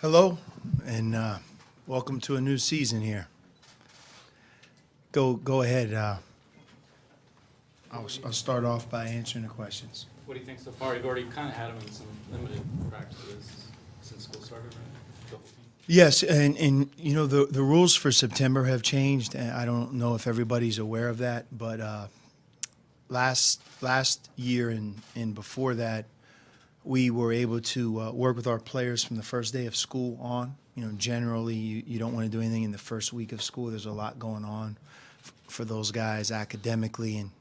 Hello, and welcome to a new season here. Go ahead. I'll start off by answering the questions. What do you think so far? You've already kind of had him in some limited practices since school started, right? The whole team. Yes, and you know the rules for September have changed, and I don't know if everybody's aware of that, but last year and before that, we were able to work with our players from the first day of school on. You know, generally, you don't want to do anything in the first week of school. There's a lot going on for those guys academically, and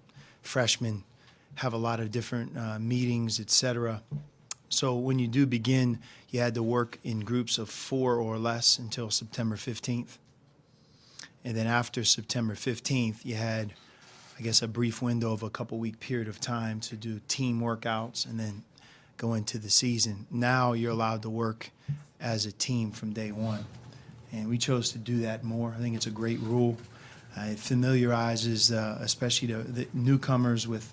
freshmen have a lot of different meetings, etc. So when you do begin, you had to work in groups of 4 or less until September 15th. And then after September 15th, you had, I guess, a brief window of a couple-week period of time to do team workouts and then go into the season. Now you're allowed to work as a team from day one. And we chose to do that more. I think it's a great rule. It familiarizes, especially the newcomers, with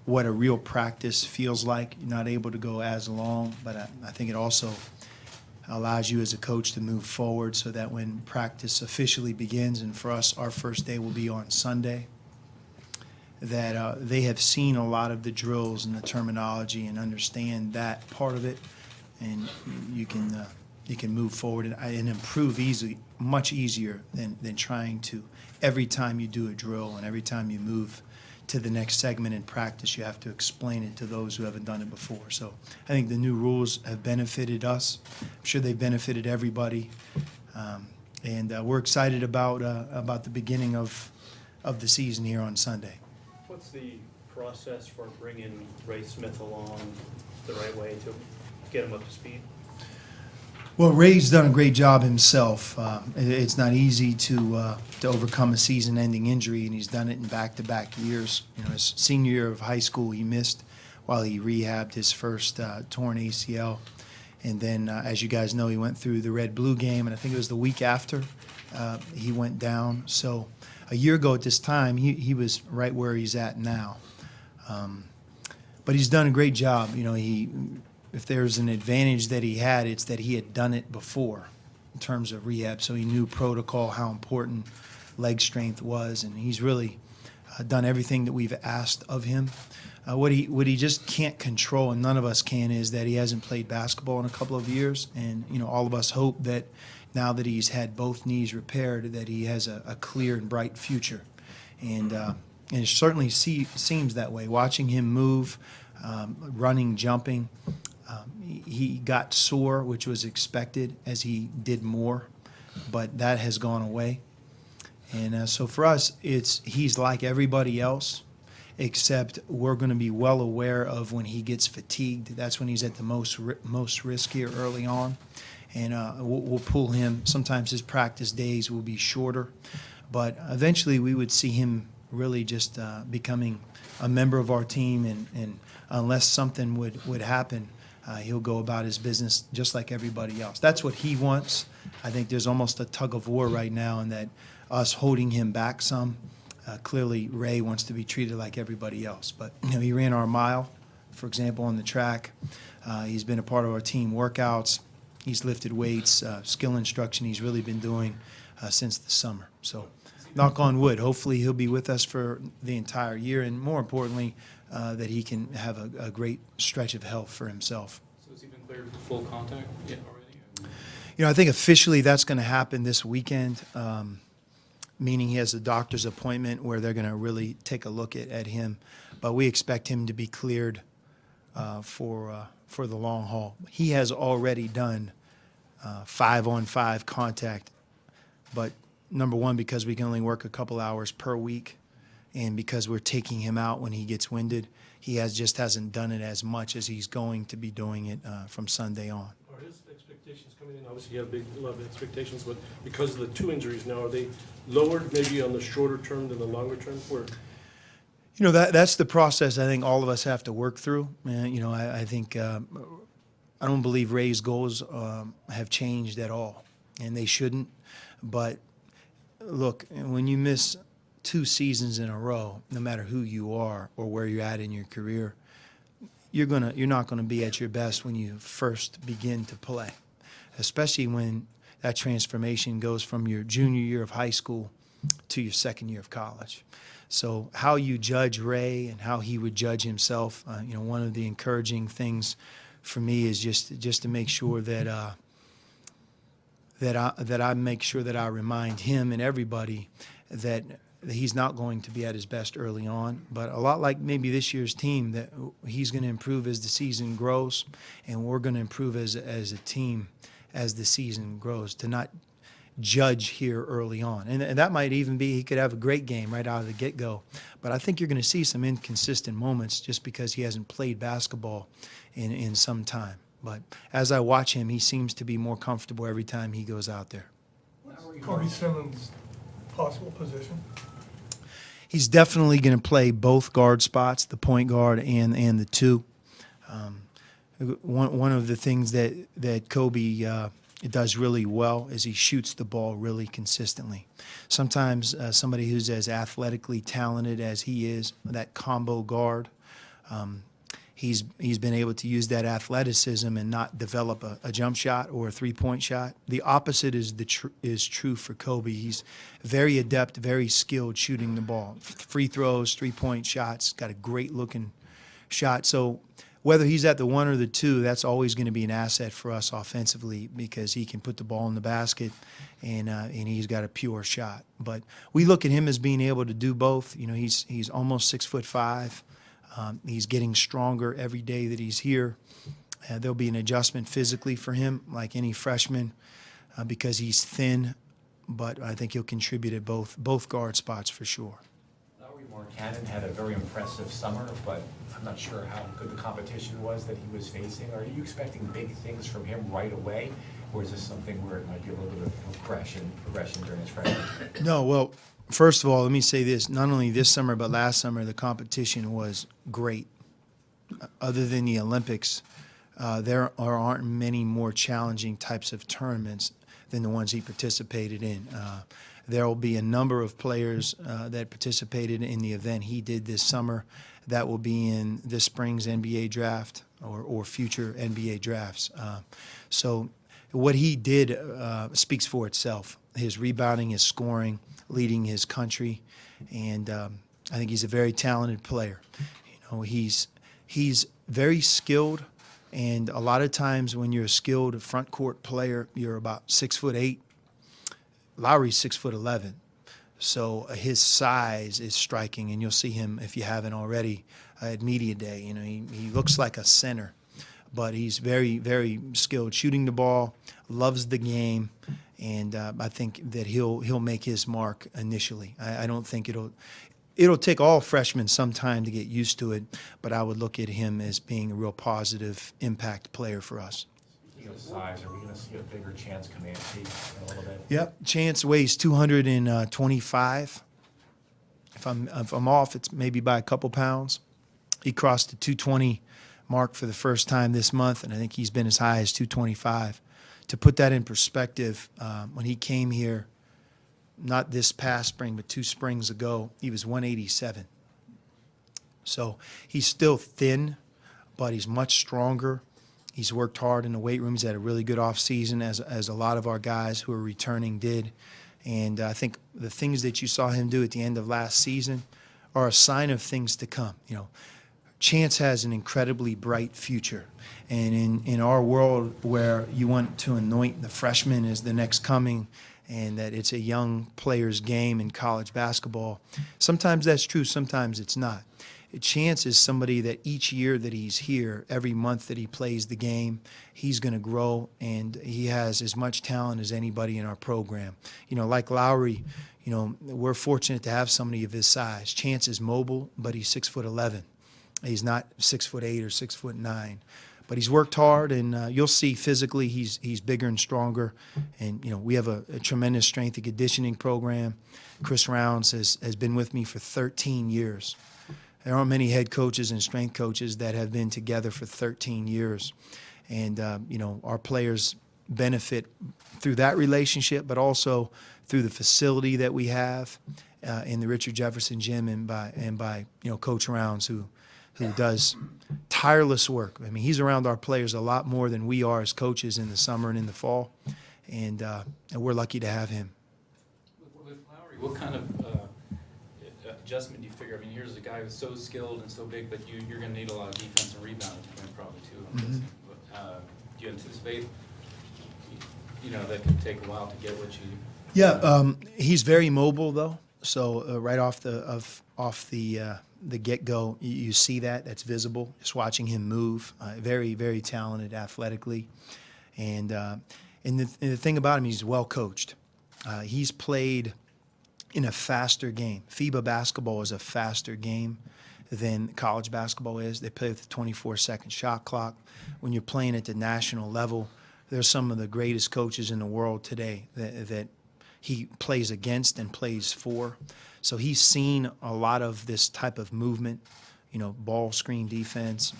what a real practice feels like. You're not able to go as long, but I think it also allows you as a coach to move forward so that when practice officially begins, and for us, our first day will be on Sunday, that they have seen a lot of the drills and the terminology and understand that part of it, and you can move forward and improve much easier than trying to every time you do a drill and every time you move to the next segment in practice, you have to explain it to those who haven't done it before. So I think the new rules have benefited us. I'm sure they've benefited everybody, and we're excited about the beginning of the season here on Sunday. What's the process for bringing Ray Smith along the right way to get him up to speed? Well, Ray's done a great job himself. It's not easy to overcome a season-ending injury, and he's done it in back-to-back years. You know, his senior year of high school, he missed while he rehabbed his first torn ACL, and then, as you guys know, he went through the red-blue game, and I think it was the week after he went down. So a year ago at this time, he was right where he's at now. But he's done a great job. You know, if there's an advantage that he had, it's that he had done it before in terms of rehab, so he knew protocol, how important leg strength was, and he's really done everything that we've asked of him. What he just can't control, and none of us can, is that he hasn't played basketball in a couple of years, and you know, all of us hope that now that he's had both knees repaired, that he has a clear and bright future, and it certainly seems that way. Watching him move, running, jumping. He got sore, which was expected as he did more, but that has gone away. And so for us, he's like everybody else, except we're going to be well aware of when he gets fatigued. That's when he's at the most riskier early on, and we'll pull him. Sometimes his practice days will be shorter, but eventually we would see him really just becoming a member of our team, and unless something would happen, he'll go about his business just like everybody else. That's what he wants. I think there's almost a tug of war right now in that us holding him back some. Clearly, Ray wants to be treated like everybody else. But you know, he ran our mile, for example, on the track. He's been a part of our team workouts. He's lifted weights, skill instruction he's really been doing since the summer. So knock on wood, hopefully he'll be with us for the entire year, and more importantly, that he can have a great stretch of health for himself. So has he been cleared for full contact yet already? You know, I think officially that's going to happen this weekend, meaning he has a doctor's appointment where they're going to really take a look at him. But we expect him to be cleared for the long haul. He has already done 5-on-5 contact, but number one, because we can only work a couple hours per week, and because we're taking him out when he gets winded, he hasn't done it as much as he's going to be doing it from Sunday on. Are his expectations coming in? Obviously, you have a lot of expectations, but because of the two injuries now, are they lowered maybe on the shorter term than the longer term? Or You know, that's the process I think all of us have to work through. You know, I think I don't believe Ray's goals have changed at all, and they shouldn't. But look, when you miss 2 seasons in a row, no matter who you are or where you're at in your career, you're not gonna be at your best when you first begin to play. especially when that transformation goes from your junior year of high school to your second year of college. So how you judge Ray and how he would judge himself, one of the encouraging things for me is just to make sure that I make sure that I remind him and everybody that he's not going to be at his best early on, but a lot like maybe this year's team, that he's going to improve as the season grows, and we're going to improve as a team as the season grows, to not judge here early on. And that might even be he could have a great game right out of the get-go, but I think you're going to see some inconsistent moments just because he hasn't played basketball in some time. But as I watch him, he seems to be more comfortable every time he goes out there. Kobe Simmons' possible position? He's definitely going to play both guard spots, the point guard and the two. One of the things that Kobe does really well is he shoots the ball really consistently. Sometimes somebody who's as athletically talented as he is, that combo guard, he's been able to use that athleticism and not develop a jump shot or a three-point shot. The opposite is true for Kobe. He's very adept, very skilled shooting the ball. Free throws, three-point shots, got a great-looking shot. So whether he's at the one or the two, that's always going to be an asset for us offensively because he can put the ball in the basket and he's got a pure shot. But we look at him as being able to do both. He's almost 6'5". He's getting stronger every day that he's here. There'll be an adjustment physically for him, like any freshman, because he's thin. But I think he'll contribute at both guard spots for sure. Lauri Markkanen had a very impressive summer, but I'm not sure how good the competition was that he was facing. Are you expecting big things from him right away, or is this something where it might be a little bit of progression during his freshman year? No, well, first of all, let me say this. Not only this summer, but last summer, the competition was great. Other than the Olympics, there aren't many more challenging types of tournaments than the ones he participated in. There will be a number of players that participated in the event he did this summer that will be in this spring's NBA draft or future NBA drafts. So what he did speaks for itself. His rebounding, his scoring, leading his country, and I think he's a very talented player. He's very skilled, and a lot of times when you're a skilled front court player, you're about 6'8". Lauri's 6'11", so his size is striking, and you'll see him if you haven't already at media day. He looks like a center, but he's very, very skilled shooting the ball, loves the game. And I think that he'll make his mark initially. I don't think it'll take all freshmen some time to get used to it, but I would look at him as being a real positive impact player for us. Speaking of size, are we going to see a bigger Chance Comanche in a little bit? Yep, Chance weighs 225. If I'm off, it's maybe by a couple pounds. He crossed the 220 mark for the first time this month, and I think he's been as high as 225. To put that in perspective, when he came here, not this past spring, but 2 springs ago, he was 187. So he's still thin, but he's much stronger. He's worked hard in the weight room. He's had a really good off season, as a lot of our guys who are returning did. And I think the things that you saw him do at the end of last season are a sign of things to come. Chance has an incredibly bright future. And in our world where you want to anoint the freshman as the next coming and that it's a young player's game in college basketball, sometimes that's true, sometimes it's not. Chance is somebody that each year that he's here, every month that he plays the game, he's going to grow, and he has as much talent as anybody in our program. Like Lauri, we're fortunate to have somebody of his size. Chance is mobile, but he's 6'11". He's not 6'8" or 6'9", but he's worked hard, and you'll see physically he's bigger and stronger. And we have a tremendous strength and conditioning program. Chris Rounds has been with me for 13 years. There aren't many head coaches and strength coaches that have been together for 13 years, and our players benefit through that relationship, but also through the facility that we have in the Richard Jefferson Gym, and by Coach Rounds, who who does tireless work. I mean, he's around our players a lot more than we are as coaches in the summer and in the fall, and we're lucky to have him. With Lowry, what kind of adjustment do you figure? I mean, here's a guy who's so skilled and so big, but you're going to need a lot of defense and rebounding probably too. I'm guessing. Do you anticipate, that could take a while to get what you? Yeah, he's very mobile though. So right off the get-go, you see that. That's visible. Just watching him move. Very, very talented athletically, and the thing about him, he's well coached. He's played in a faster game. FIBA basketball is a faster game than college basketball is. They play with a 24-second shot clock. When you're playing at the national level, there's some of the greatest coaches in the world today that he plays against and plays for. So he's seen a lot of this type of movement, ball screen defense,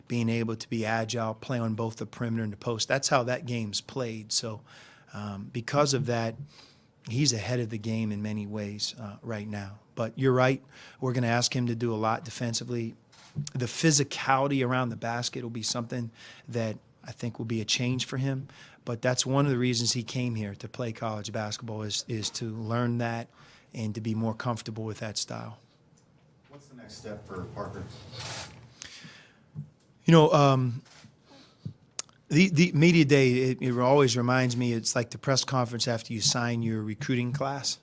being able to be agile, play on both the perimeter and the post. That's how that game's played. So because of that, he's ahead of the game in many ways right now. But you're right, we're going to ask him to do a lot defensively. The physicality around the basket will be something that I think will be a change for him. But that's one of the reasons he came here to play college basketball is to learn that and to be more comfortable with that style. What's the next step for Parker? The media day, it always reminds me, it's like the press conference after you sign your recruiting class.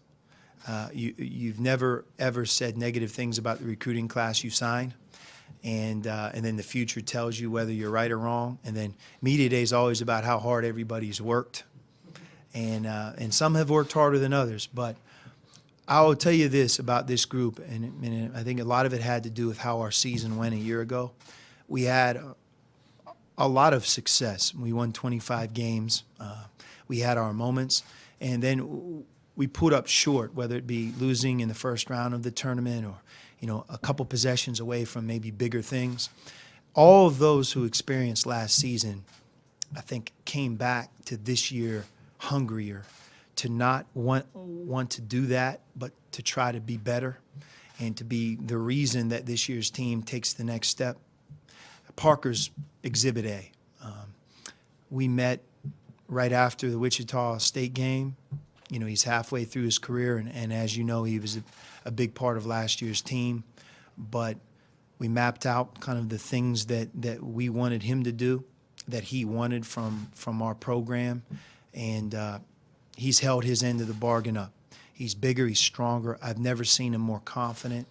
You've never, ever said negative things about the recruiting class you sign. And then the future tells you whether you're right or wrong. And then media day is always about how hard everybody's worked. And some have worked harder than others. But I will tell you this about this group, and I think a lot of it had to do with how our season went a year ago. We had a lot of success. We won 25 games. We had our moments. And then we put up short, whether it be losing in the first round of the tournament or a couple possessions away from maybe bigger things. All of those who experienced last season, I think, came back to this year hungrier, to not want to do that, but to try to be better and to be the reason that this year's team takes the next step. Parker's Exhibit A. We met right after the Wichita State game. He's halfway through his career, and as you know, he was a big part of last year's team. But we mapped out kind of the things that we wanted him to do, that he wanted from our program, and he's held his end of the bargain up. He's bigger, he's stronger. I've never seen him more confident.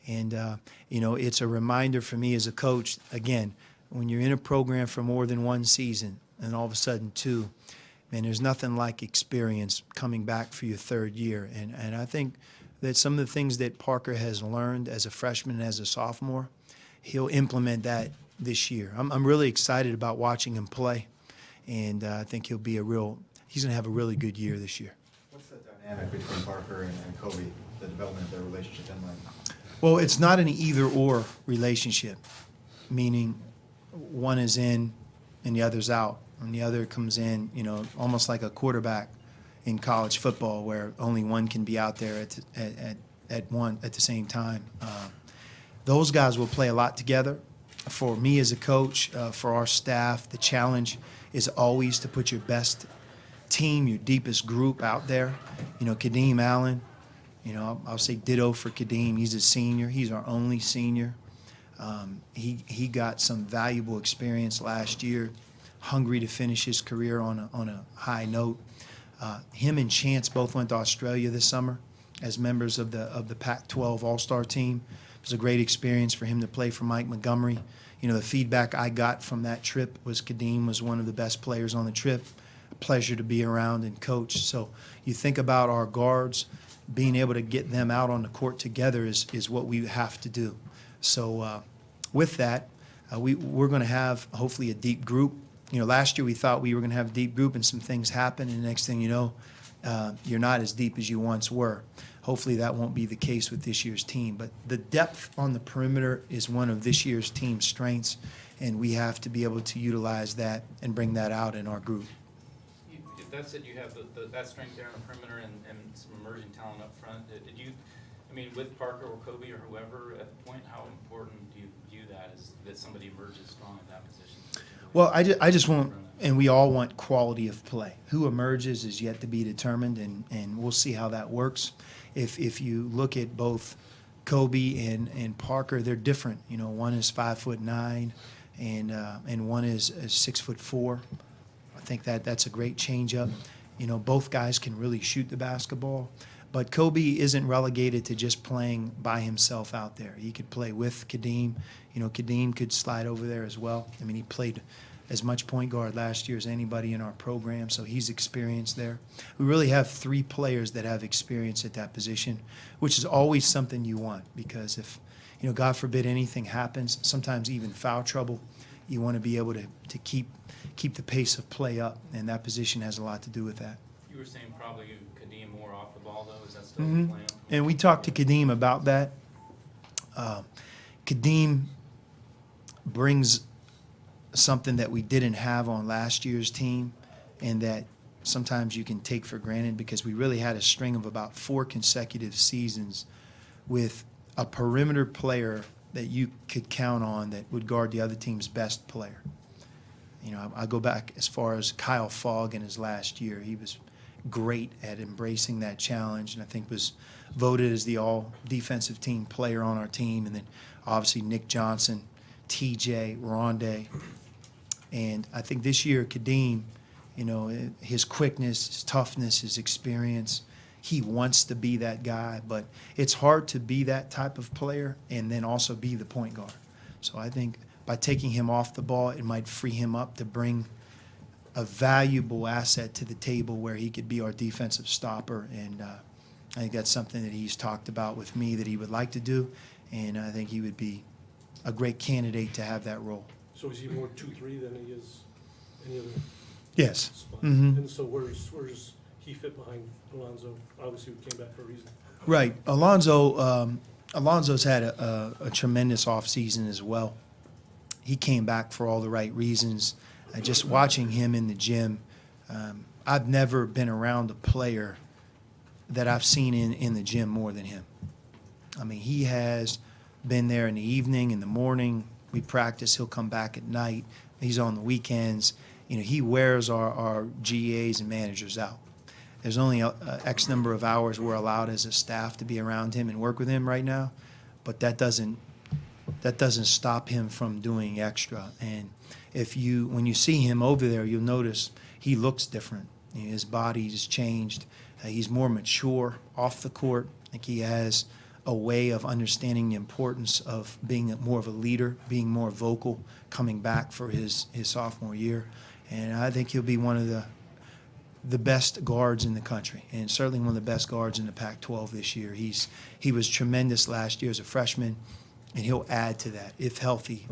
And, it's a reminder for me as a coach, again, when you're in a program for more than one season and all of a sudden two, man, there's nothing like experience coming back for your third year. And I think that some of the things that Parker has learned as a freshman and as a sophomore, he'll implement that this year. I'm really excited about watching him play, and I think he's going to have a really good year this year. What's the dynamic between Parker and Kobe, the development of their relationship been like? Well, it's not an either-or relationship, meaning one is in and the other's out, and the other comes in, almost like a quarterback in college football where only one can be out there at the same time. Those guys will play a lot together. For me as a coach, for our staff, the challenge is always to put your best team, your deepest group out there. Kadeem Allen, I'll say ditto for Kadeem. He's a senior. He's our only senior. He got some valuable experience last year, hungry to finish his career on a high note. Him and Chance both went to Australia this summer as members of the Pac-12 All-Star team. It was a great experience for him to play for Mike Montgomery. The feedback I got from that trip was Kadeem was one of the best players on the trip. A pleasure to be around and coach. So you think about our guards, being able to get them out on the court together is what we have to do. So with that, we're going to have hopefully a deep group. Last year we thought we were going to have a deep group and some things happened, and the next thing you know, you're not as deep as you once were. Hopefully that won't be the case with this year's team. But the depth on the perimeter is one of this year's team's strengths, and we have to be able to utilize that and bring that out in our group. That said, you have that strength there on the perimeter and some emerging talent up front. I mean, with Parker or Kobe or whoever at the point, how important do you view that as that somebody emerges strong in that position? Well, I just want, and we all want quality of play. Who emerges is yet to be determined, and we'll see how that works. If you look at both Kobe and Parker, they're different. You know, one is 5'9", and one is 6'4". I think that's a great changeup. You know, both guys can really shoot the basketball. But Kobe isn't relegated to just playing by himself out there. He could play with Kadeem. You know, Kadeem could slide over there as well. I mean, he played as much point guard last year as anybody in our program, so he's experienced there. We really have 3 players that have experience at that position, which is always something you want, because if, you know, God forbid anything happens, sometimes even foul trouble, you want to be able to keep the pace of play up, and that position has a lot to do with that. You were saying probably Kadeem more off the ball, though. Is that still Mhm. the plan? And we talked to Kadeem about that. Kadeem brings something that we didn't have on last year's team, and that sometimes you can take for granted, because we really had a string of about 4 consecutive seasons with a perimeter player that you could count on that would guard the other team's best player. You know, I go back as far as Kyle Fogg in his last year. He was great at embracing that challenge, and I think was voted as the all-defensive team player on our team. And then obviously Nick Johnson, TJ, Rondé. And I think this year Kadeem, you know, his quickness, his toughness, his experience, he wants to be that guy, but it's hard to be that type of player and then also be the point guard. So I think by taking him off the ball, it might free him up to bring a valuable asset to the table where he could be our defensive stopper. And I think that's something that he's talked about with me that he would like to do, and I think he would be a great candidate to have that role. So is he more 2-3 than he is any other Yes. spot? Mhm. And so where's he fit behind Alonzo? Obviously, we came back for a reason. Right. Alonzo's had a tremendous offseason as well. He came back for all the right reasons. Just watching him in the gym, I've never been around a player that I've seen in the gym more than him. I mean, he has been there in the evening, in the morning. We practice. He'll come back at night. He's on the weekends. You know, he wears our GAs and managers out. There's only X number of hours we're allowed as a staff to be around him and work with him right now, but that doesn't stop him from doing extra. And when you see him over there, you'll notice he looks different. You know, his body has changed. He's more mature off the court. I think he has a way of understanding the importance of being more of a leader, being more vocal, coming back for his sophomore year. And I think he'll be one of the best guards in the country, and certainly one of the best guards in the Pac-12 this year. He was tremendous last year as a freshman, and he'll add to that. If healthy,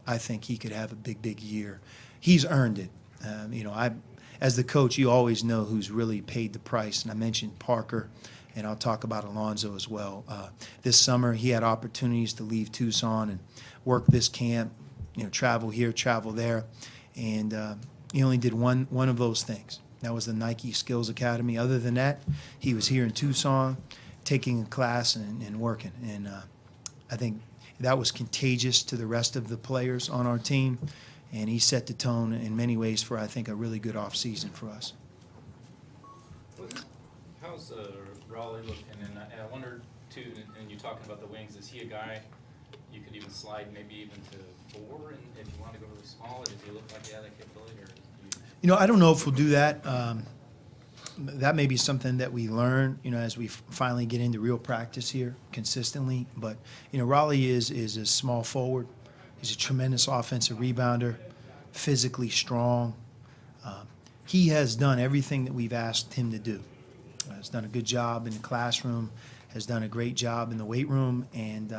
I think he could have a big year. He's earned it. You know, as the coach, you always know who's really paid the price, and I mentioned Parker, and I'll talk about Alonzo as well. This summer, he had opportunities to leave Tucson and work this camp, you know, travel here, travel there, and he only did one of those things. That was the Nike Skills Academy. Other than that, he was here in Tucson taking a class and working. And I think that was contagious to the rest of the players on our team, and he set the tone in many ways for, I think, a really good offseason for us. How's Raleigh looking? And I wonder, too, and you're talking about the wings, is he a guy you could even slide maybe even to 4 and if you want to go really small, or does he look like he had that capability? Or You know, I don't know if we'll do that. That may be something that we learn, you know, as we finally get into real practice here consistently. But, you know, Raleigh is a small forward. He's a tremendous offensive rebounder, physically strong. He has done everything that we've asked him to do. Has done a good job in the classroom, has done a great job in the weight room, and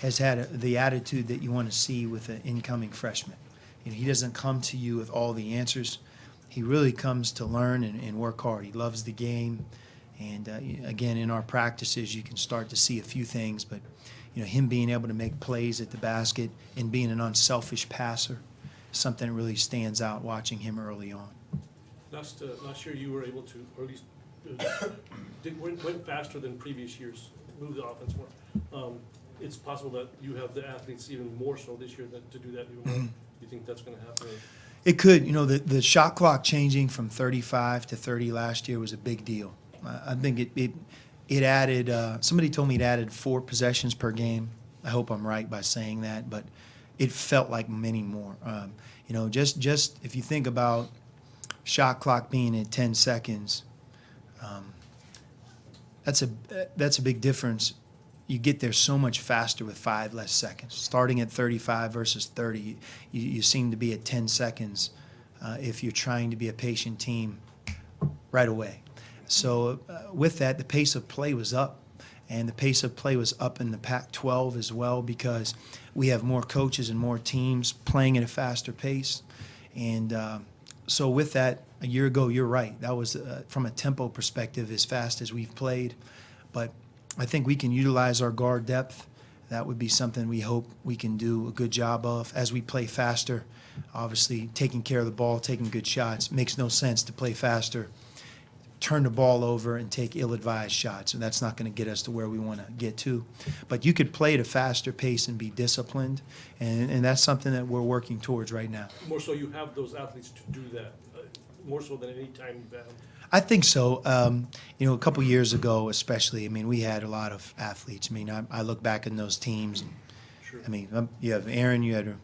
has had the attitude that you want to see with an incoming freshman. You know, he doesn't come to you with all the answers. He really comes to learn and work hard. He loves the game. And, again, in our practices, you can start to see a few things. But, you know, him being able to make plays at the basket and being an unselfish passer is something that really stands out watching him early on. Last year you were able to, or at least went faster than previous years move the offense more. It's possible that you have the athletes even more so this year to do that even more. Do you think that's gonna happen? It could. You know, the shot clock changing from 35 to 30 last year was a big deal. I think it added, somebody told me it added 4 possessions per game. I hope I'm right by saying that, but it felt like many more. You know, just if you think about shot clock being at 10 seconds, that's a big difference. You get there so much faster with 5 less seconds. Starting at 35 versus 30, you seem to be at 10 seconds if you're trying to be a patient team right away. So with that, the pace of play was up, and the pace of play was up in the Pac-12 as well because we have more coaches and more teams playing at a faster pace. And so with that, a year ago, you're right. That was, from a tempo perspective, as fast as we've played. But I think we can utilize our guard depth. That would be something we hope we can do a good job of as we play faster. Obviously, taking care of the ball, taking good shots. Makes no sense to play faster, turn the ball over, and take ill-advised shots. And that's not going to get us to where we want to get to. But you could play at a faster pace and be disciplined, and that's something that we're working towards right now. More so you have those athletes to do that, more so than any time you've had. I think so. You know, a couple years ago, especially, I mean, we had a lot of athletes. I mean, I look back in those teams. And, Sure. I mean, you have Aaron, you had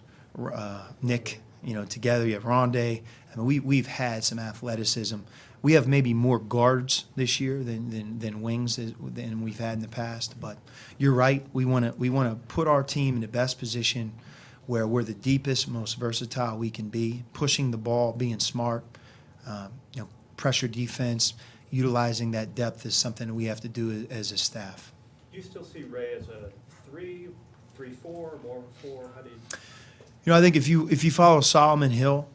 Nick, you know, together. You have Rondé. I mean, we've had some athleticism. We have maybe more guards this year than wings than we've had in the past. But you're right. We want to put our team in the best position where we're the deepest, most versatile we can be, pushing the ball, being smart. You know, pressure defense, utilizing that depth is something that we have to do as a staff. Do you still see Ray as a 3, 3-4, more of a 4? How do you? You know, I think if you follow Solomon Hill,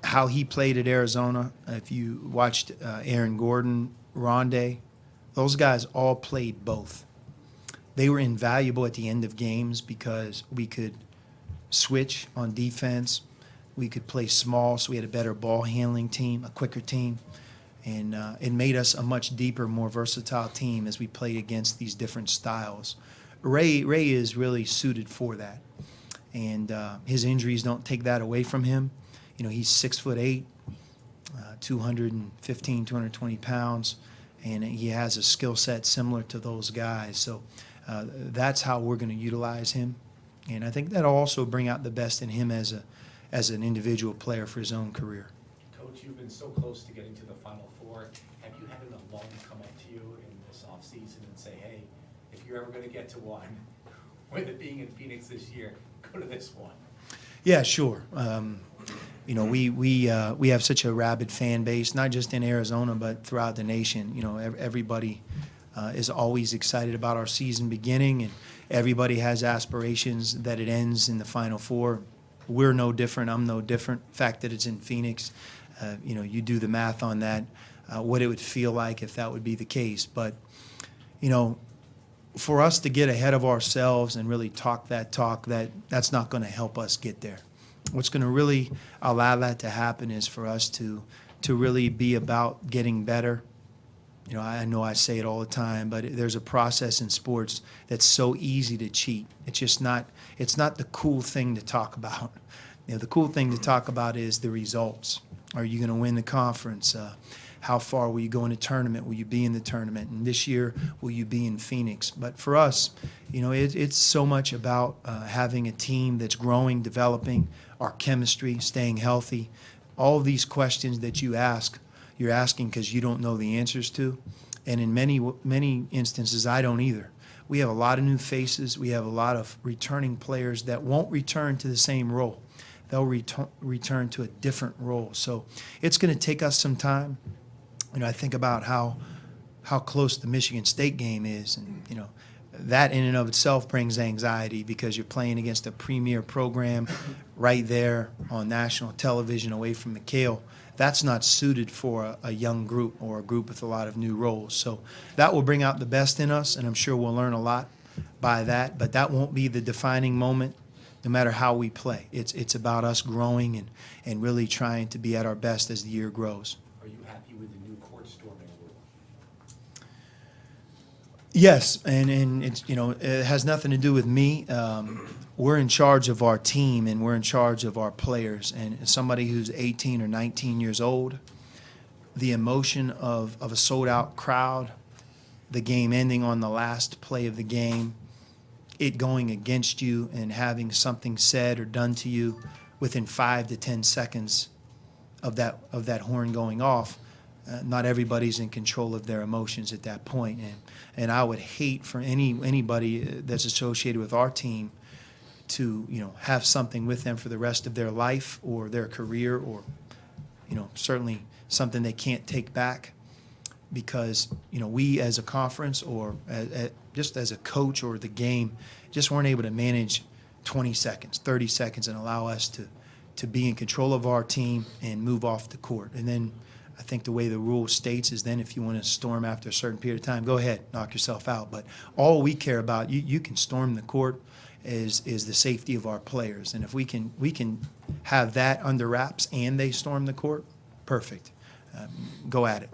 how he played at Arizona, if you watched Aaron Gordon, Rondé, those guys all played both. They were invaluable at the end of games because we could switch on defense. We could play small, so we had a better ball handling team, a quicker team. And it made us a much deeper, more versatile team as we played against these different styles. Ray is really suited for that. And his injuries don't take that away from him. You know, he's 6'8", 215, 220 pounds, and he has a skill set similar to those guys. So that's how we're going to utilize him. And I think that'll also bring out the best in him as an individual player for his own career. Coach, you've been so close to getting to the Final Four. Have you had an alum come up to you in this offseason and say, hey, if you're ever going to get to one, with it being in Phoenix this year, go to this one? Yeah, sure. You know, we have such a rabid fan base, not just in Arizona, but throughout the nation. You know, everybody is always excited about our season beginning, and everybody has aspirations that it ends in the Final Four. We're no different. I'm no different. The fact that it's in Phoenix, you know, you do the math on that, what it would feel like if that would be the case. But, you know, for us to get ahead of ourselves and really talk, that's not going to help us get there. What's going to really allow that to happen is for us to really be about getting better. You know I say it all the time, but there's a process in sports that's so easy to cheat. It's not the cool thing to talk about. You know, the cool thing to talk about is the results. Are you going to win the conference? How far will you go in the tournament? Will you be in the tournament? And this year, will you be in Phoenix? But for us, you know, it's so much about having a team that's growing, developing, our chemistry, staying healthy. All of these questions that you ask, you're asking because you don't know the answers to. And in many instances, I don't either. We have a lot of new faces. We have a lot of returning players that won't return to the same role. They'll return to a different role. So it's going to take us some time. You know, I think about how close the Michigan State game is, and you know, that in and of itself brings anxiety because you're playing against a premier program right there on national television away from McKale. That's not suited for a young group or a group with a lot of new roles. So that will bring out the best in us, and I'm sure we'll learn a lot by that. But that won't be the defining moment no matter how we play. It's about us growing and really trying to be at our best as the year grows. Are you happy with the new court storming rule? Yes, and it's, it has nothing to do with me. We're in charge of our team and we're in charge of our players. And somebody who's 18 or 19 years old, the emotion of a sold-out crowd, the game ending on the last play of the game, it going against you and having something said or done to you within 5 to 10 seconds of that horn going off, not everybody's in control of their emotions at that point. And I would hate for anybody that's associated with our team to, have something with them for the rest of their life or their career, or, certainly something they can't take back, because, we as a conference or just as a coach or the game just weren't able to manage 20 seconds, 30 seconds and allow us to be in control of our team and move off the court. And then I think the way the rule states is then if you want to storm after a certain period of time, go ahead, knock yourself out. But all we care about, you can storm the court, is the safety of our players. And if we can have that under wraps and they storm the court, perfect. Go at it.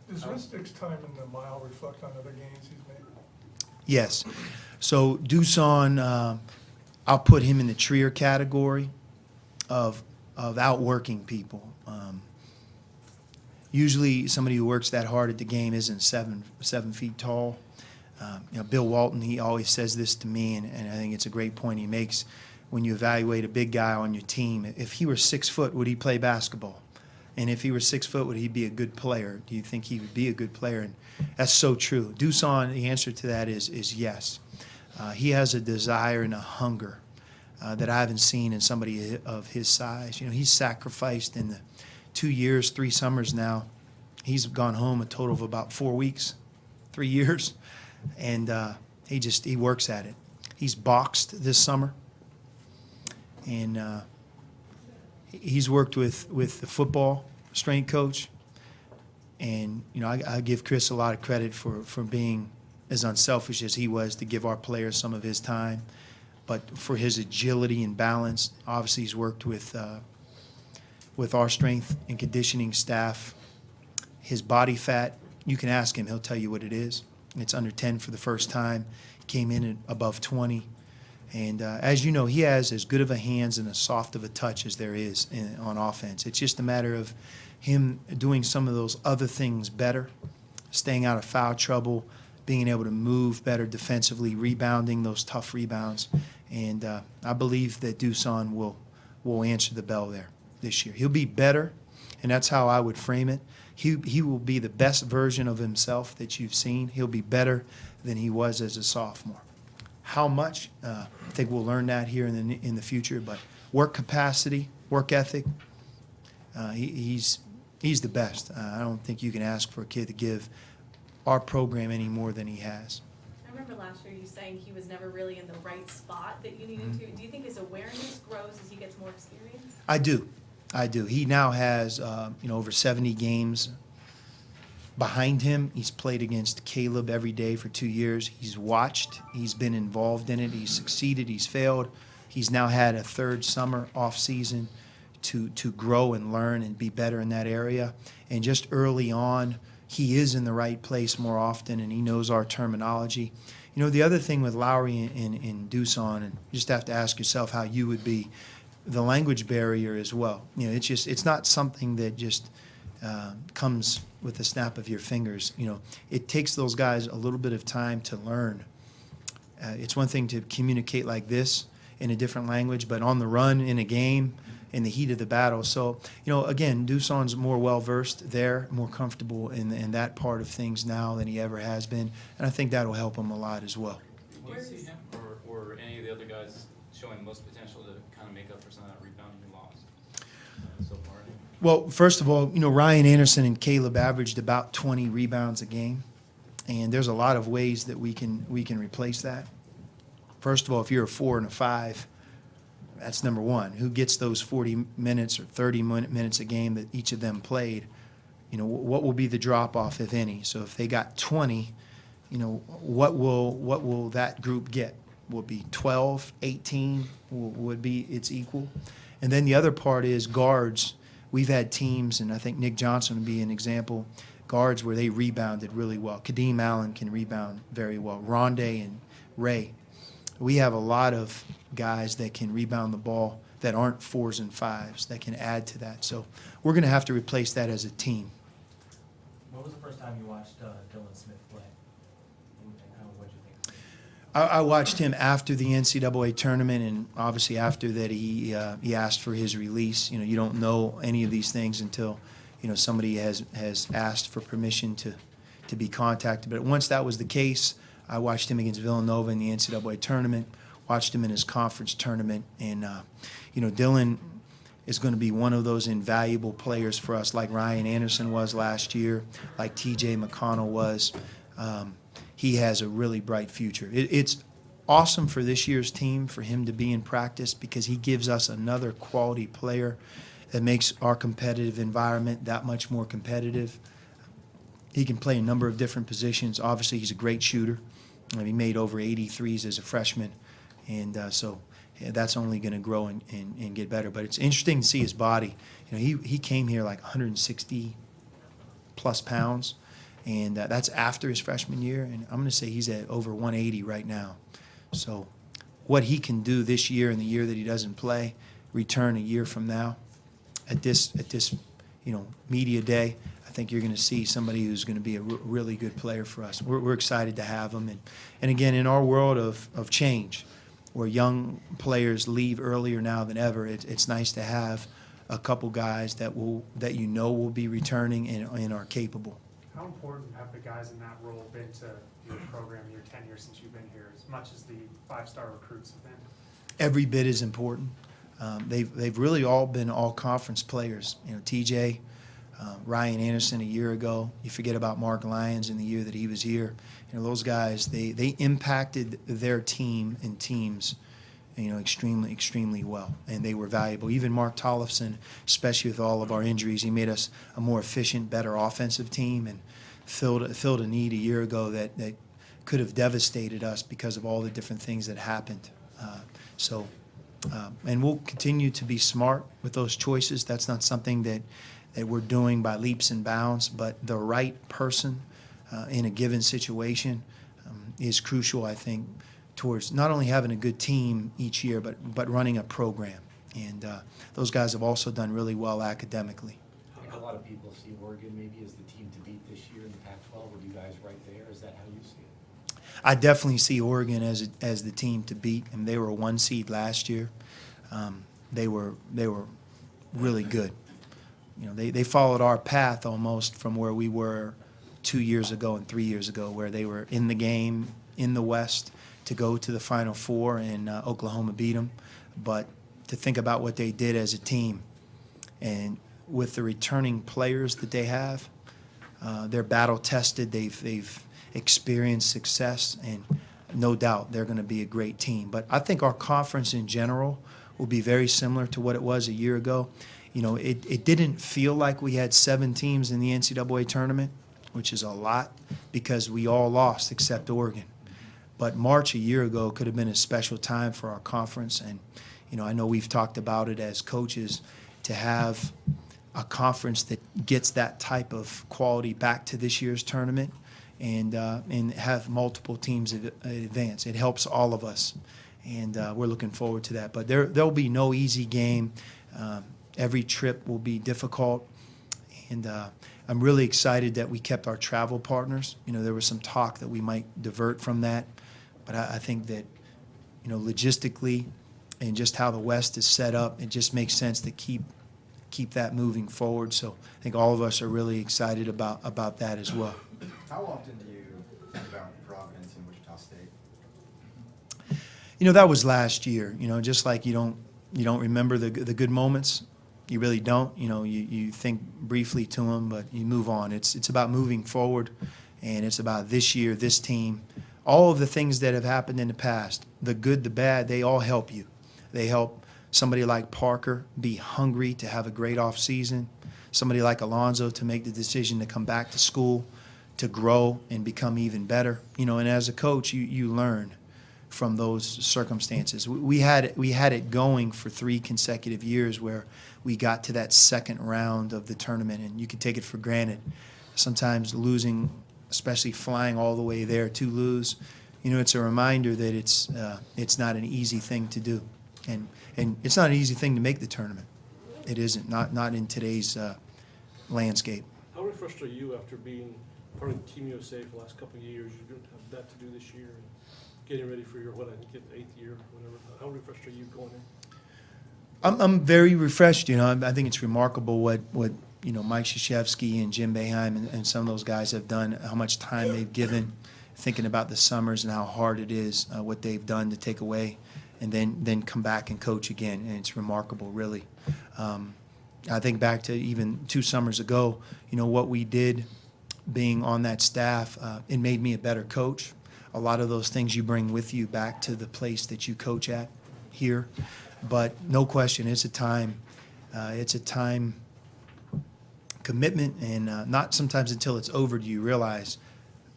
Does Ristic's time in the mile reflect on other gains he's made? Yes. So Dusan, I'll put him in the Trier category of outworking people. Usually somebody who works that hard at the game isn't 7 feet tall. Bill Walton, he always says this to me, and I think it's a great point he makes when you evaluate a big guy on your team. If he were 6 foot, would he play basketball? And if he were 6 foot, would he be a good player? Do you think he would be a good player? And that's so true. Dusan, the answer to that is yes. He has a desire and a hunger that I haven't seen in somebody of his size. He's sacrificed in the 2 years, 3 summers now. He's gone home a total of about 4 weeks, 3 years, and he works at it. He's boxed this summer, and he's worked with the football strength coach, and I give Chris a lot of credit for being as unselfish as he was to give our players some of his time, but for his agility and balance. Obviously, he's worked with our strength and conditioning staff. His body fat, you can ask him, he'll tell you what it is. It's under 10 for the first time. Came in at above 20. And as you know, he has as good of a hands and as soft of a touch as there is on offense. It's just a matter of him doing some of those other things better, staying out of foul trouble, being able to move better defensively, rebounding those tough rebounds. And I believe that Dusan will answer the bell there this year. He'll be better, and that's how I would frame it. He will be the best version of himself that you've seen. He'll be better than he was as a sophomore. How much? I think we'll learn that here in the future. But work capacity, work ethic, he's the best. I don't think you can ask for a kid to give our program any more than he has. I remember last year you saying he was never really in the right spot that you needed to. Do you think his awareness grows as he gets more experience? I do. He now has over 70 games behind him. He's played against Caleb every day for 2 years. He's watched. He's been involved in it. He's succeeded. He's failed. He's now had a third summer off season to grow and learn and be better in that area. And just early on, he is in the right place more often, and he knows our terminology. The other thing with Lowry and Dusan, and you just have to ask yourself how you would be, the language barrier as well. It's not something that just comes with the snap of your fingers. It takes those guys a little bit of time to learn. It's one thing to communicate like this in a different language, but on the run in a game, in the heat of the battle. So, again, Dusan's more well-versed there, more comfortable in that part of things now than he ever has been, and I think that'll help him a lot as well. Do you see him or any of the other guys showing the most potential to kind of make up for some of that rebounding you lost so far? Well, first of all, Ryan Anderson and Caleb averaged about 20 rebounds a game, and there's a lot of ways that we can replace that. First of all, if you're a 4 and a 5, that's number one. Who gets those 40 minutes or 30 minutes a game that each of them played? What will be the drop-off, if any? So if they got 20, what will that group get? Will it be 12, 18? Would be its equal? And then the other part is guards. We've had teams, and I think Nick Johnson would be an example, guards where they rebounded really well. Kadeem Allen can rebound very well. Rondé and Ray. We have a lot of guys that can rebound the ball that aren't 4s and 5s that can add to that. So we're going to have to replace that as a team. When was the first time you watched Dylan Smith play? And what'd you think? I watched him after the NCAA tournament, and obviously after that he asked for his release. You know, you don't know any of these things until, you know, somebody has asked for permission to be contacted. But once that was the case, I watched him against Villanova in the NCAA tournament, watched him in his conference tournament, and you know, Dylan is going to be one of those invaluable players for us, like Ryan Anderson was last year, like T.J. McConnell was. He has a really bright future. It's awesome for this year's team for him to be in practice because he gives us another quality player that makes our competitive environment that much more competitive. He can play a number of different positions. Obviously, he's a great shooter. He made over 80 threes as a freshman, and so that's only going to grow and get better. But it's interesting to see his body. You know, he came here like 160-plus pounds, and that's after his freshman year. And I'm going to say he's at over 180 right now. So what he can do this year and the year that he doesn't play, return a year from now, at this you know, media day, I think you're going to see somebody who's going to be a really good player for us. We're excited to have him. And again, in our world of change, where young players leave earlier now than ever, it's nice to have a couple guys that you know will be returning and are capable. How important have the guys in that role been to your program, your tenure since you've been here, as much as the 5-star recruits have been? Every bit is important. They've really all been all-conference players. You know, TJ, Ryan Anderson a year ago. You forget about Mark Lyons in the year that he was here. You know, those guys, they impacted their team and teams, you know, extremely well, and they were valuable. Even Mark Tollefson, especially with all of our injuries, he made us a more efficient, better offensive team and filled a need a year ago that could have devastated us because of all the different things that happened. And we'll continue to be smart with those choices. That's not something that we're doing by leaps and bounds, but the right person in a given situation is crucial, I think, towards not only having a good team each year, but running a program. And those guys have also done really well academically. I think a lot of people see Oregon maybe as the team to beat this year in the Pac-12. Were you guys right there? Is that how you see it? I definitely see Oregon as the team to beat, and they were a 1 seed last year. They were really good. You know, they followed our path almost from where we were 2 years ago and 3 years ago, where they were in the game in the West to go to the Final Four, and Oklahoma beat them. But to think about what they did as a team, and with the returning players that they have, they're battle tested. They've experienced success, and no doubt they're going to be a great team. But I think our conference in general will be very similar to what it was a year ago. You know, it didn't feel like we had 7 teams in the NCAA tournament, which is a lot because we all lost except Oregon. But March a year ago could have been a special time for our conference. And, you know, I know we've talked about it as coaches, to have a conference that gets that type of quality back to this year's tournament and have multiple teams advance. It helps all of us, and we're looking forward to that. But there'll be no easy game. Every trip will be difficult, and I'm really excited that we kept our travel partners. You know, there was some talk that we might divert from that, but I think that, you know, logistically and just how the West is set up, it just makes sense to keep that moving forward. So I think all of us are really excited about that as well. How often do you think about Providence and Wichita State? You know, that was last year. You know, just like you don't remember the good moments. You really don't. You know, you think briefly to them, but you move on. It's about moving forward, and it's about this year, this team. All of the things that have happened in the past, the good, the bad, they all help you. They help somebody like Parker be hungry to have a great off season. Somebody like Alonzo to make the decision to come back to school, to grow and become even better. You know, and as a coach, you learn from those circumstances. We had it going for 3 consecutive years where we got to that second round of the tournament, and you could take it for granted sometimes losing, especially flying all the way there to lose, it's a reminder that it's not an easy thing to do. And it's not an easy thing to make the tournament. It isn't, not in today's landscape. How refreshed are you after being part of Team USA for the last couple of years? You don't have that to do this year, and getting ready for your, I think it's 8th year, whatever. How refreshed are you going in? I'm very refreshed. I think it's remarkable what Mike Krzyzewski and Jim Boeheim and some of those guys have done, how much time they've given thinking about the summers and how hard it is, what they've done to take away and then come back and coach again. And it's remarkable, really. I think back to even 2 summers ago, what we did being on that staff, it made me a better coach. A lot of those things you bring with you back to the place that you coach at here. But no question, it's a time commitment, and not sometimes until it's over do you realize,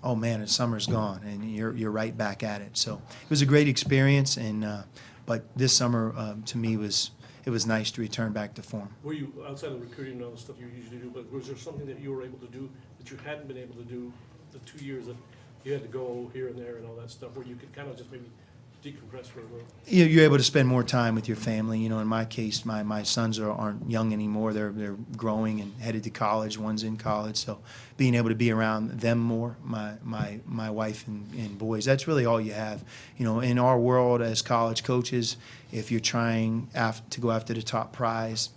oh man, the summer's gone, and you're right back at it. So it was a great experience, and but this summer to me it was nice to return back to form. Were you, outside of recruiting and all the stuff you usually do, but was there something that you were able to do that you hadn't been able to do the 2 years that you had to go here and there and all that stuff, where you could kind of just maybe decompress for a little? You're able to spend more time with your family. In my case, my sons aren't young anymore. They're growing and headed to college. One's in college, so being able to be around them more, my wife and boys, that's really all you have. In our world as college coaches, if you're trying to go after the top prize,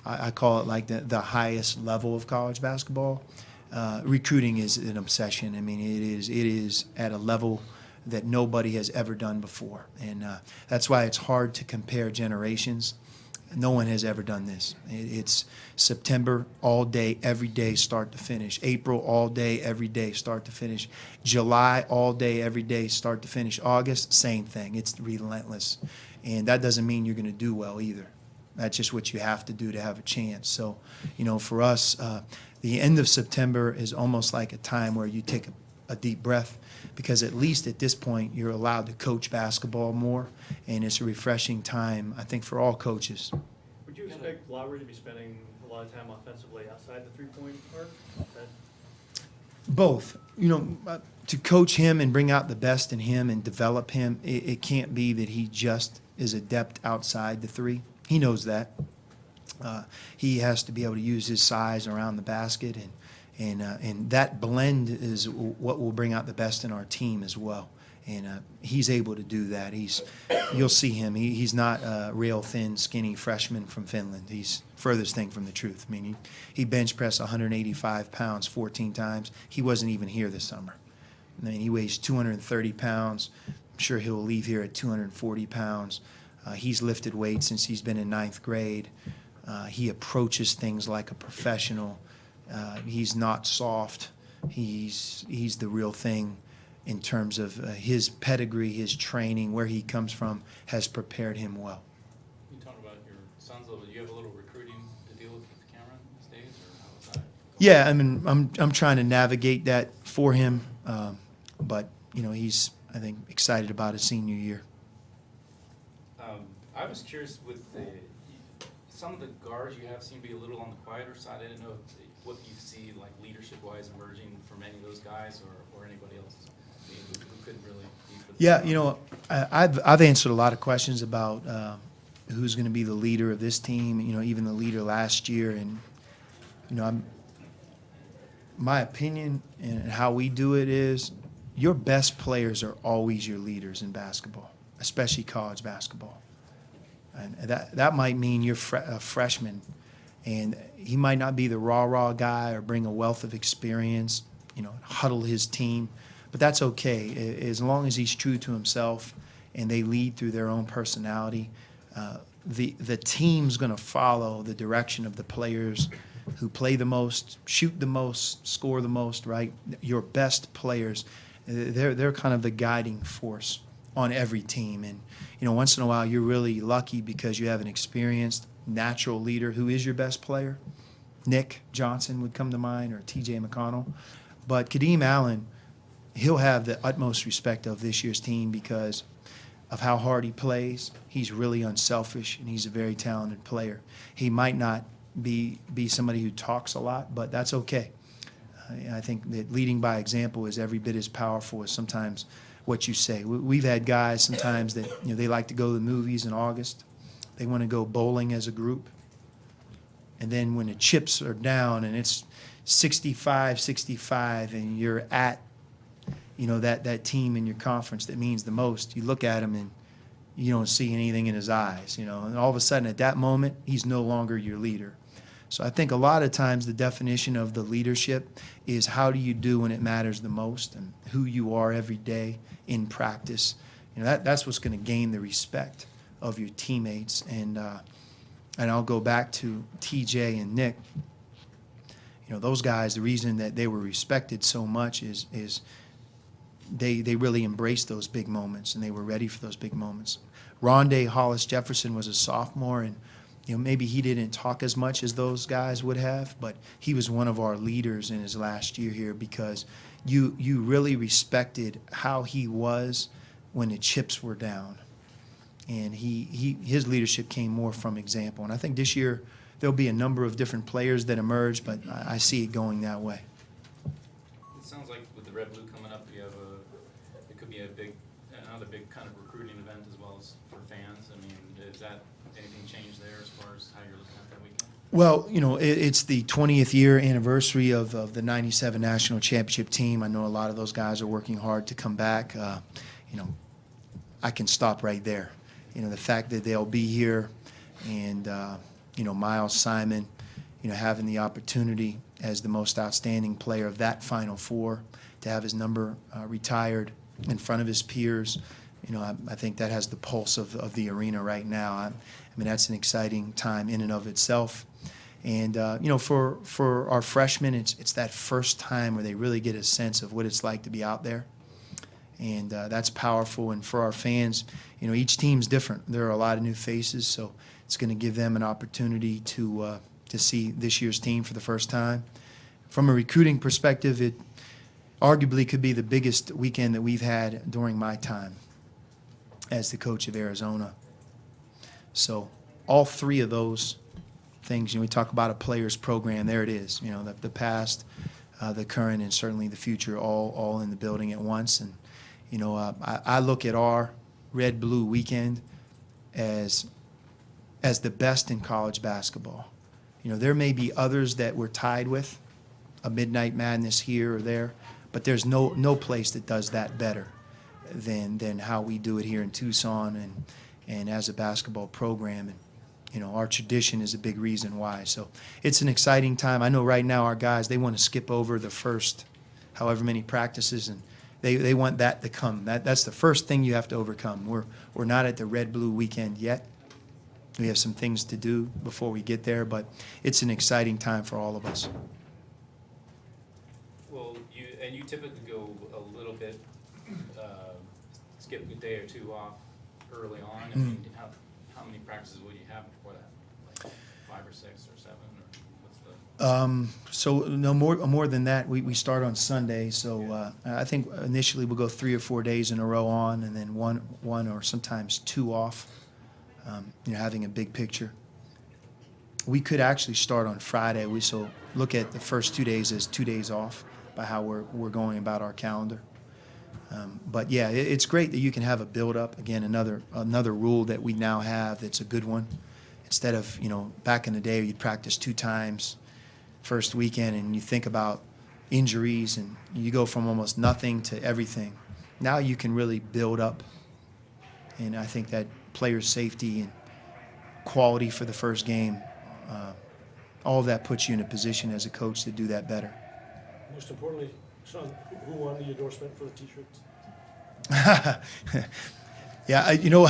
I call it like the highest level of college basketball. Recruiting is an obsession. I mean, it is at a level that nobody has ever done before. And that's why it's hard to compare generations. No one has ever done this. It's September all day, every day, start to finish. April all day, every day, start to finish. July all day, every day, start to finish. August, same thing. It's relentless. And that doesn't mean you're going to do well either. That's just what you have to do to have a chance. So, for us, the end of September is almost like a time where you take a deep breath, because at least at this point you're allowed to coach basketball more, and it's a refreshing time, I think, for all coaches. Would you expect Lowry to be spending a lot of time offensively outside the three-point arc? Both. To coach him and bring out the best in him and develop him, it can't be that he just is adept outside the three. He knows that. He has to be able to use his size around the basket, and that blend is what will bring out the best in our team as well. And he's able to do that. You'll see him. He's not a real thin, skinny freshman from Finland. He's furthest thing from the truth. I mean, he bench pressed 185 pounds 14 times. He wasn't even here this summer. I mean, he weighs 230 pounds. I'm sure he'll leave here at 240 pounds. He's lifted weights since he's been in 9th grade. He approaches things like a professional. He's not soft. He's the real thing in terms of his pedigree, his training, where he comes from, has prepared him well. You talk about your sons a little bit. You have a little recruiting to deal with Cameron these days, or how is that? Yeah, I mean, I'm trying to navigate that for him, but he's, I think, excited about his senior year. I was curious with some of the guards you have seem to be a little on the quieter side. I didn't know what you see like leadership-wise emerging from any of those guys or anybody else who couldn't really be for the Yeah, I've answered a lot of questions about who's going to be the leader of this team. Even the leader last year, and my opinion and how we do it is your best players are always your leaders in basketball, especially college basketball. And that might mean you're a freshman, and he might not be the rah-rah guy or bring a wealth of experience, huddle his team, but that's okay as long as he's true to himself and they lead through their own personality. The team's going to follow the direction of the players who play the most, shoot the most, score the most. Right? Your best players, they're kind of the guiding force on every team. And once in a while you're really lucky because you have an experienced natural leader who is your best player. Nick Johnson would come to mind, or TJ McConnell. But Kadeem Allen, he'll have the utmost respect of this year's team because of how hard he plays. He's really unselfish, and he's a very talented player. He might not be somebody who talks a lot, but that's okay. I think that leading by example is every bit as powerful as sometimes what you say. We've had guys sometimes that, you know, they like to go to the movies in August. They want to go bowling as a group. And then when the chips are down and it's 65-65 and you're at, you know, that team in your conference that means the most, you look at him and you don't see anything in his eyes, you know. And all of a sudden at that moment, he's no longer your leader. So I think a lot of times the definition of the leadership is how do you do when it matters the most and who you are every day in practice. You know, that's what's going to gain the respect of your teammates. And I'll go back to TJ and Nick. You know, those guys, the reason that they were respected so much is they really embraced those big moments and they were ready for those big moments. Rondé Hollis Jefferson was a sophomore, and you know, maybe he didn't talk as much as those guys would have, but he was one of our leaders in his last year here because you really respected how he was when the chips were down. And his leadership came more from example. And I think this year there'll be a number of different players that emerge, but I see it going that way. It sounds like with the Red Blue coming up, you have it could be another big kind of recruiting event as well as for fans. I mean, is that anything changed there as far as how you're looking at that weekend? Well, you know, it's the 20th year anniversary of the 97 National Championship team. I know a lot of those guys are working hard to come back. You know, I can stop right there. You know, the fact that they'll be here and, you know, Miles Simon, you know, having the opportunity as the most outstanding player of that Final Four to have his number retired in front of his peers, you know, I think that has the pulse of the arena right now. I mean, that's an exciting time in and of itself. And, you know, for our freshmen, it's that first time where they really get a sense of what it's like to be out there. And that's powerful. And for our fans, you know, each team's different. There are a lot of new faces, so it's going to give them an opportunity to see this year's team for the first time. From a recruiting perspective, it arguably could be the biggest weekend that we've had during my time as the coach of Arizona. So all three of those things, you know, we talk about a player's program, there it is. You know, the past, the current, and certainly the future all in the building at once. And, you know, I look at our Red Blue weekend as the best in college basketball. You know, there may be others that we're tied with, a Midnight Madness here or there, but there's no place that does that better than how we do it here in Tucson and as a basketball program. And, you know, our tradition is a big reason why. So it's an exciting time. I know right now our guys, they want to skip over the first however many practices, and they want that to come. That's the first thing you have to overcome. We're not at the Red Blue weekend yet. We have some things to do before we get there, but it's an exciting time for all of us. Well, you typically go a little bit, skip a day or two off early on. I mean, how many practices would you have before that? Like 5 or 6 or 7, or what's the? So no more than that. We start on Sunday, so I think initially we'll go 3 or 4 days in a row on, and then one or sometimes 2 off. You know, having a big picture. We could actually start on Friday. We look at the first 2 days as 2 days off by how we're going about our calendar. But yeah, it's great that you can have a build-up. Again, another rule that we now have that's a good one. Instead of, you know, back in the day you'd practice 2 times first weekend and you think about injuries and you go from almost nothing to everything. Now you can really build up, and I think that player safety and quality for the first game, all of that puts you in a position as a coach to do that better. Most importantly, Sean, who won the endorsement for the T-shirts? Yeah, you know,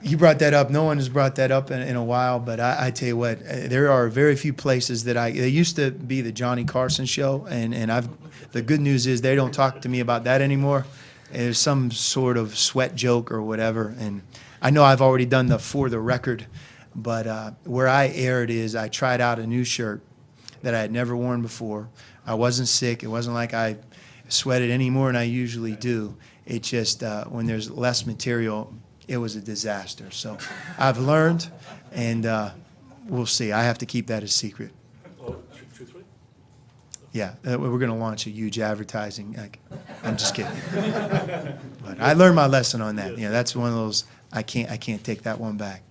you brought that up. No one has brought that up in a while, but I tell you what, there are very few places that they used to be the Johnny Carson show, and the good news is they don't talk to me about that anymore. There's some sort of sweat joke or whatever, and I know I've already done the for the record, but where I aired is I tried out a new shirt that I had never worn before. I wasn't sick. It wasn't like I sweated any more than I usually do. It just, when there's less material, it was a disaster. So I've learned, and we'll see. I have to keep that a secret. Oh, truthfully? Yeah, we're going to launch a huge advertising. I'm just kidding. But I learned my lesson on that. Yeah, that's one of those, I can't take that one back.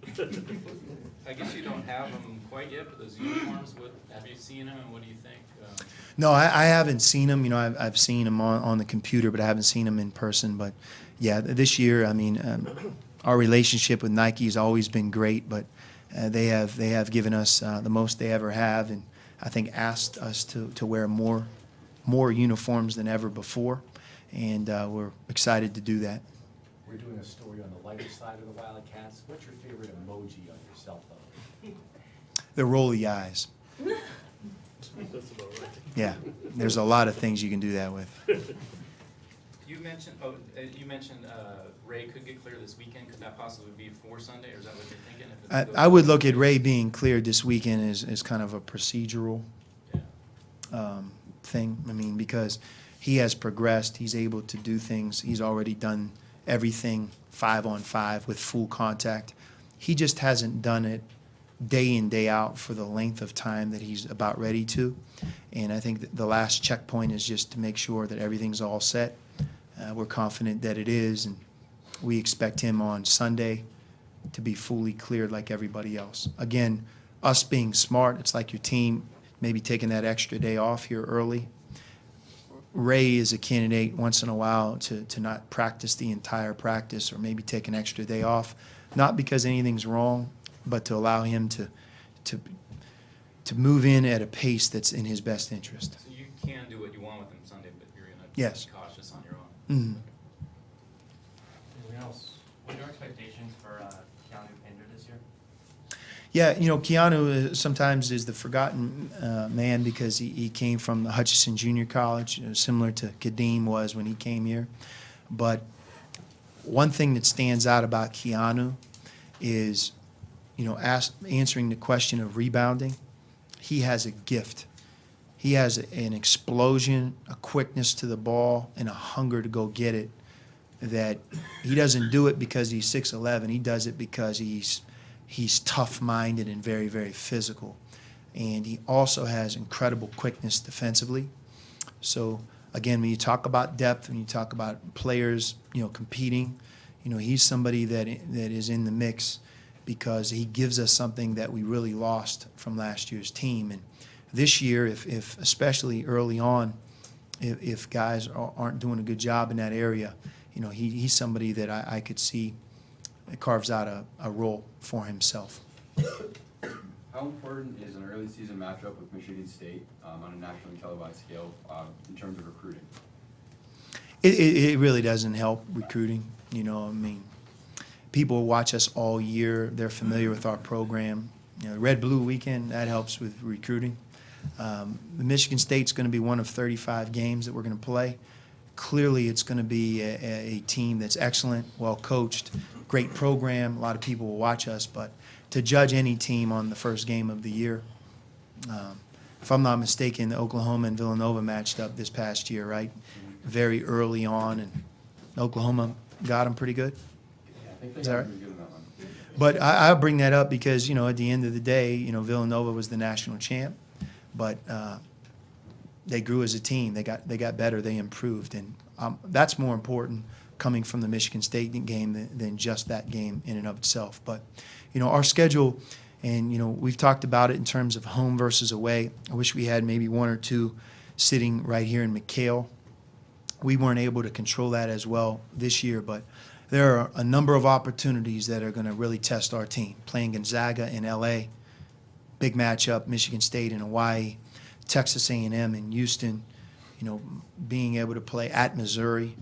I guess you don't have them quite yet, but those uniforms, have you seen them and what do you think? No, I haven't seen them. You know, I've seen them on the computer, but I haven't seen them in person. But yeah, this year, I mean, our relationship with Nike has always been great, but they have given us the most they ever have, and I think asked us to wear more uniforms than ever before, and we're excited to do that. We're doing a story on the lighter side of the Wildcats. What's your favorite emoji on your cell phone? The rolly eyes. That's about right. Yeah, there's a lot of things you can do that with. You mentioned, Ray could get clear this weekend. Could that possibly be for Sunday, or is that what you're thinking? If it goes- I would look at Ray being cleared this weekend as kind of a procedural Yeah. thing. I mean, because he has progressed, he's able to do things. He's already done everything 5-on-5 with full contact. He just hasn't done it day in, day out for the length of time that he's about ready to. And I think that the last checkpoint is just to make sure that everything's all set. We're confident that it is, and we expect him on Sunday to be fully cleared like everybody else. Again, us being smart, it's like your team maybe taking that extra day off here early. Ray is a candidate once in a while to not practice the entire practice or maybe take an extra day off, not because anything's wrong, but to allow him to move in at a pace that's in his best interest. So you can do what you want with them Sunday, but you're going to Yes. be cautious on your own. Mhm. Anything else? What are your expectations for Keanu Pinder this year? Yeah, you know, Keanu sometimes is the forgotten man because he came from the Hutchinson Junior College, similar to Kadeem was when he came here. But one thing that stands out about Keanu is, you know, answering the question of rebounding. He has a gift. He has an explosion, a quickness to the ball, and a hunger to go get it that he doesn't do it because he's 6'11". He does it because he's tough-minded and very, very physical. And he also has incredible quickness defensively. So, again, when you talk about depth, when you talk about players, you know, competing, you know, he's somebody that is in the mix because he gives us something that we really lost from last year's team. And this year, if especially early on, if guys aren't doing a good job in that area, you know, he's somebody that I could see carves out a role for himself. How important is an early season matchup with Michigan State on a nationally televised scale in terms of recruiting? It really doesn't help recruiting. You know, I mean, people watch us all year. They're familiar with our program. You know, Red Blue Weekend, that helps with recruiting. The Michigan State's going to be one of 35 games that we're going to play. Clearly, it's going to be a team that's excellent, well coached, great program. A lot of people will watch us, but to judge any team on the first game of the year, if I'm not mistaken, Oklahoma and Villanova matched up this past year, right? Very early on, and Oklahoma got them pretty good. Yeah, I think Is they that got right? pretty good in that one. But I bring that up because, you know, at the end of the day, you know, Villanova was the national champ, but they grew as a team. They got better. They improved, and that's more important coming from the Michigan State game than just that game in and of itself. But, you know, our schedule, and, you know, we've talked about it in terms of home versus away. I wish we had maybe one or two sitting right here in McHale. We weren't able to control that as well this year, but there are a number of opportunities that are going to really test our team. Playing Gonzaga in L.A., big matchup, Michigan State in Hawaii, Texas A&M in Houston, you know, being able to play at Missouri.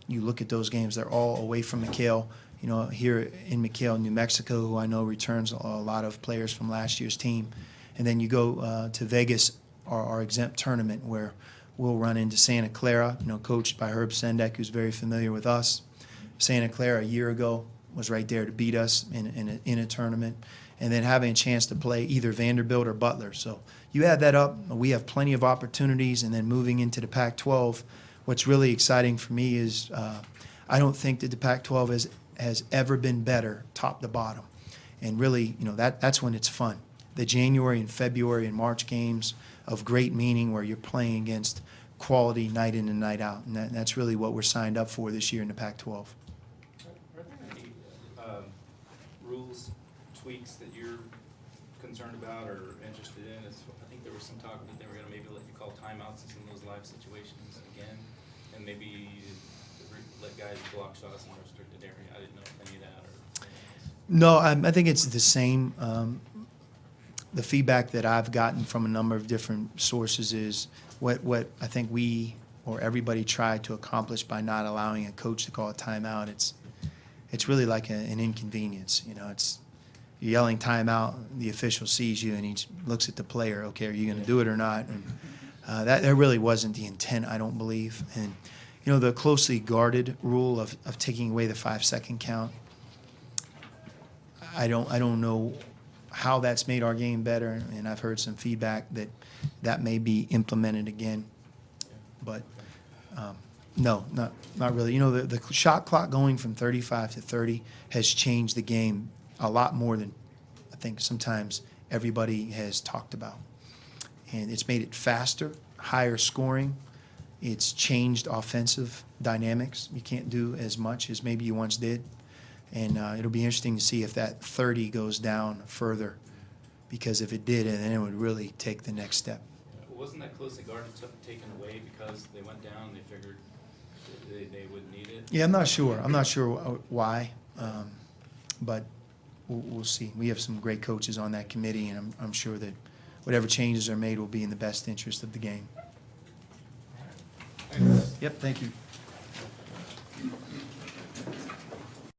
You look at those games, they're all away from McHale. You know, here in McHale, New Mexico, who I know returns a lot of players from last year's team. And then you go to Vegas, our exempt tournament, where we'll run into Santa Clara, you know, coached by Herb Sendek, who's very familiar with us. Santa Clara a year ago was right there to beat us in a tournament, and then having a chance to play either Vanderbilt or Butler. So you add that up, we have plenty of opportunities, and then moving into the Pac-12, what's really exciting for me is I don't think that the Pac-12 has ever been better top to bottom. And really, you know, that's when it's fun. The January and February and March games of great meaning where you're playing against quality night in and night out. And that's really what we're signed up for this year in the Pac-12. Are there any rules tweaks that you're concerned about or interested in? I think there was some talk that they were gonna maybe let you call timeouts in some of those live situations again, and maybe let guys block shots in a restricted area. I didn't know if any of that or. No, I think it's the same. The feedback that I've gotten from a number of different sources is what I think we or everybody tried to accomplish by not allowing a coach to call a timeout. It's really like an inconvenience. You know, it's you're yelling timeout, the official sees you and he looks at the player. Okay, are you going to do it or not? And that really wasn't the intent, I don't believe. And you know, the closely guarded rule of taking away the 5-second count. I don't know how that's made our game better, and I've heard some feedback that may be implemented again. But no, not really. You know, the shot clock going from 35 to 30 has changed the game a lot more than I think sometimes everybody has talked about. And it's made it faster, higher scoring. It's changed offensive dynamics. You can't do as much as maybe you once did. And it'll be interesting to see if that 30 goes down further, because if it did, then it would really take the next step. Wasn't that closely guarded taken away because they went down and they figured they wouldn't need it? Yeah, I'm not sure. I'm not sure why, but we'll see. We have some great coaches on that committee, and I'm sure that whatever changes are made will be in the best interest of the game. Yep, thank you.